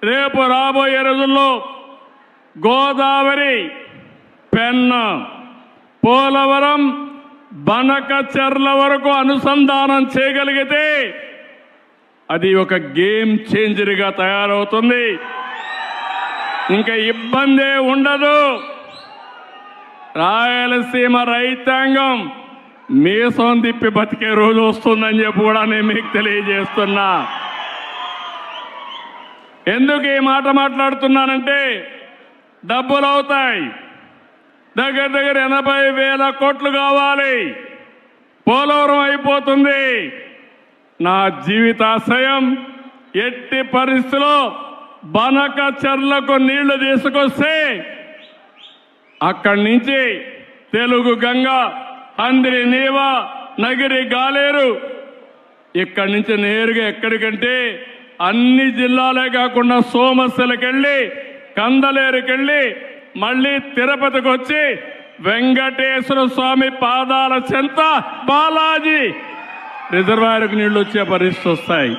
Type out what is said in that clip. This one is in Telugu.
రేపు రాబోయే రోజుల్లో గోదావరి, పెన్నా, పోలవరం, బనకచెర్ల వరకు అనుసంధానం చేయగలిగితే అది ఒక గేమ్ చేంజర్గా తయారవుతుంది. ఇంకా ఇబ్బందే ఉండదు. రాయలసీమ రైతాంగం మీసం తిప్పి బతికే రోజు వస్తుందని చెప్పి కూడా నేను మీకు తెలియజేస్తున్నా. ఎందుకు ఈ మాట మాట్లాడుతున్నానంటే డబ్బులు అవుతాయి. దగ్గర దగ్గర 80,000 కోట్లు కావాలి. పోలవరం అయిపోతుంది. నా జీవితాశయం ఎట్టి పరిస్థితిలో బనకచెర్లకు నీళ్లు తీసుకొస్తే అక్కడి నుంచి తెలుగు గంగ, హంద్రి నీవ, నగిరి గాలేరు ఇక్కడి నుంచి నేరుగా ఎక్కడికంటే అన్ని జిల్లాలే కాకుండా సోమశిలకెళ్ళి, కందలేరుకెళ్ళి మళ్ళీ తిరుపతికి వచ్చి వెంకటేశ్వర స్వామి పాదాల చెంత బాలాజీ రిజర్వాయర్కు నీళ్లు వచ్చే పరిస్థితి వస్తాయి.